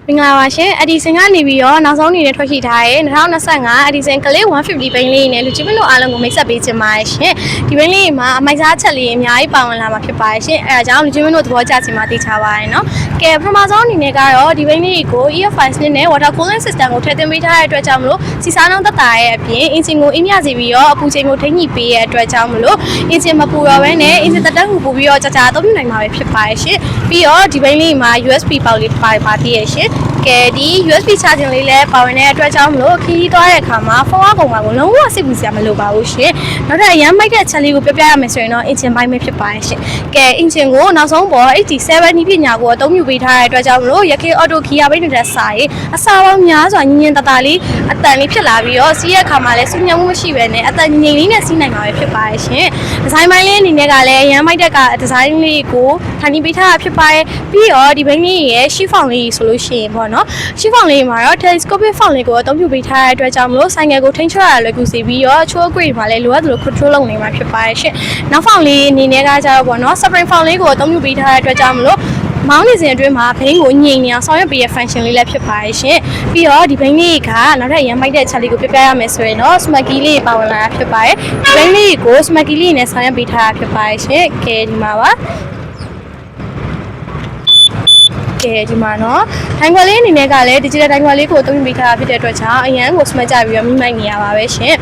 မင်္ဂလာပါရှင်အဒီစင်ကနေပြီးတော့နောက်ဆုံးအနေနဲ့ထွက်ရှိထားတဲ့2025အဒီစင်ကလေး150ဘိန်းလေးနဲ့လူချင်းမလို့အားလုံးကိုမိတ်ဆက်ပေးခြင်းပါတယ်ရှင်ဒီဘိန်းလေးမှာအမိုက်စားချက်လေးအများကြီးပါဝင်လာမှာဖြစ်ပါတယ်ရှင်အဲဒါကြောင့်လူချင်းမလို့သဘောကျခြင်းမှာသိချပါရနော်ကဲပထမဆုံးအနေနဲ့ကတော့ဒီဘိန်းလေးကို EF5 နဲ့ water cooling system ကိုထည့်သွင်းပေးထားတဲ့အတွက်ကြောင့်မလို့စီစားနှုန်းသက်သာရဲ့အပြင်အင်ဂျင်ကိုအင်းမြစေပြီးတော့အပူချိန်ကိုထိန်းညှိပေးရဲ့အတွက်ကြောင့်မလို့အင်ဂျင်မပူတော့ဘဲနဲ့အင်ဂျင်တက်ဟူပို့ပြီးတော့ကြာအသုံးပြုနိုင်မှာပဲဖြစ်ပါတယ်ရှင်ပြီးတော့ဒီဘိန်းလေးမှာ USB ပေါက်လေးပါတည်ရဲ့ရှင်ကဲဒီ USB charging လေးလည်းပါဝင်တဲ့အတွက်ကြောင့်မလို့ခီးသွားတဲ့အခါမှာဖုန်းအကုန်မှာကိုလုံးဝစိတ်ပူစရာမလိုပါဘူးရှင်နောက်ထပ်အရမ်းမိုက်တဲ့ချက်လေးကိုပြောပြရမယ်ဆိုရင်တော့ engine ဘိုင်းပဲဖြစ်ပါတယ်ရှင်ကဲ engine ကိုနောက်ဆုံးပေါ် 87နီးပညာကိုအသုံးပြုပေးထားတဲ့အတွက်ကြောင့်မလို့ရခေ auto gear ဘိန်းနဲ့စာရေးအစာပေါင်းများစွာညင်တတလေးအတန်လေးဖြစ်လာပြီးတော့စီးရဲ့အခါမှာလည်းစူးညံမှုမရှိဘဲနဲ့အတန်ငြိမ်လေးနဲ့စီးနိုင်မှာပဲဖြစ်ပါတယ်ရှင်ဒီဇိုင်းပိုင်းလေးအနေနဲ့ကလည်းအရမ်းမိုက်တဲ့ကဒီဇိုင်းလေးကိုထိုင်နေပေးထားတာဖြစ်ပါတယ်ပြီးတော့ဒီဘိန်းလေးရဲ့ရှီဖောင်လေးဆိုလို့ရှိရင်ပေါ့နော်ရှီဖောင်လေးမှာတော့ telescopic ဖောင်လေးကိုအသုံးပြုပေးထားတဲ့အတွက်ကြောင့်မလို့ဆိုင်ငယ်ကိုထိန်းချရလွယ်ကူစေပြီးတော့ချိုးကွေမှာလည်းလိုအပ်သလို control လုပ်နိုင်မှာဖြစ်ပါတယ်ရှင်နောက်ဖောင်လေးအနေနဲ့ကကြတော့ပေါ့နော် spring ဖောင်လေးကိုအသုံးပြုပေးထားတဲ့အတွက်ကြောင့်မလို့မောင်းနေစဉ်အတွင်းမှာဘိန်းကိုညင်နေအောင်ဆောင်ရွက်ပေးတဲ့ function လေးလည်းဖြစ်ပါတယ်ရှင်ပြီးတော့ဒီဘိန်းလေးကနောက်ထပ်ရမ်းမိုက်တဲ့ချက်လေးကိုပြပြရမယ်ဆိုရင်တော့ smacky လေးပါဝင်လာတာဖြစ်ပါတယ်ဒီဘိန်းလေးကို smacky လေးနဲ့ဆောင်ရွက်ပေးထားတာဖြစ်ပါတယ်ရှင်ကဲဒီမှာပါကဲဒီမှာနော်ထိုင်ခွက်လေးအနေနဲ့ကလည်း digital ထိုင်ခွက်လေးကိုအသုံးပြုပေးထားတာဖြစ်တဲ့အတွက်ကြောင့်အရန်ကို smart ကြပြီးတော့မိမိုက်နေရပါပဲရှင်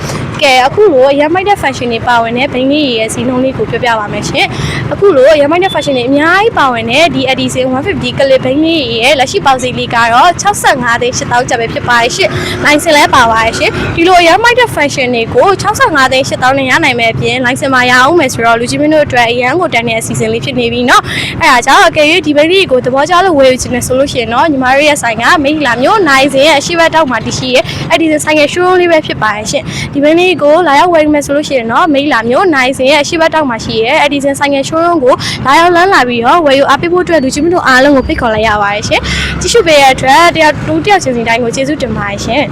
ကဲအခုလိုရမ်းမိုက်တဲ့ function တွေပါဝင်တဲ့ဘိန်းလေးရဲ့စီးနှုန်းလေးကိုပြပြပါမယ်ရှင်အခုလိုရမ်းမိုက်တဲ့ function တွေအများကြီးပါဝင်တဲ့ဒီ Edison 150ကလေးဘိန်းလေးရဲ့လက်ရှိပေါက်စိတ်လေးကတော့65သိန်း8000ကျပ်ပဲဖြစ်ပါတယ်ရှင်လိုင်စင်လည်းပါပါတယ်ရှင်ဒီလိုရမ်းမိုက်တဲ့ function တွေကို65သိန်း8000နဲ့ရနိုင်မယ်အပြင်လိုင်စင်မှာရအောင်မယ်ဆိုတော့လူကြီးမင်းတို့အတွက်အရန်ကိုတန်တဲ့အစီအစဉ်လေးဖြစ်နေပြီเนาะအဲဒါကြောင့်အကယ်၍ဒီဘိန်းလေးကိုသဘောကျလို့ဝယ်ယူချင်တယ်ဆိုလို့ရှိရင်တော့ညီမတို့ရဲ့ဆိုင်ကမိတ်လာမျိုးနိုင်စင်ရဲ့အရှိဘက်တောက်မှာတရှိရဲ့Edisonဆိုင်ရဲ့ showroom လေးပဲဖြစ်ပါတယ်ရှင်ဒီဘိန်းလေးကိုလာရောက်ဝယ်မယ်ဆိုလို့ရှိရင်တော့မိတ်လာမျိုးနိုင်စင်ရဲ့အရှိဘက်တောက်မှာရှိရဲ့ Edisonဆိုင်ရဲ့ showroom ကိုလာရောက်လမ်းလာပြီးတော့ဝယ်ယူအားပေးဖို့အတွက်လူကြီးမတို့အားလုံးကိုဖိတ်ခေါ်လိုက်ရပါတယ်ရှင်ကြည့်ရှုပေးရတဲ့အတွက်တယောက်ချင်းစီတိုင်းကိုကျေးဇူးတင်ပါတယ်ရှင်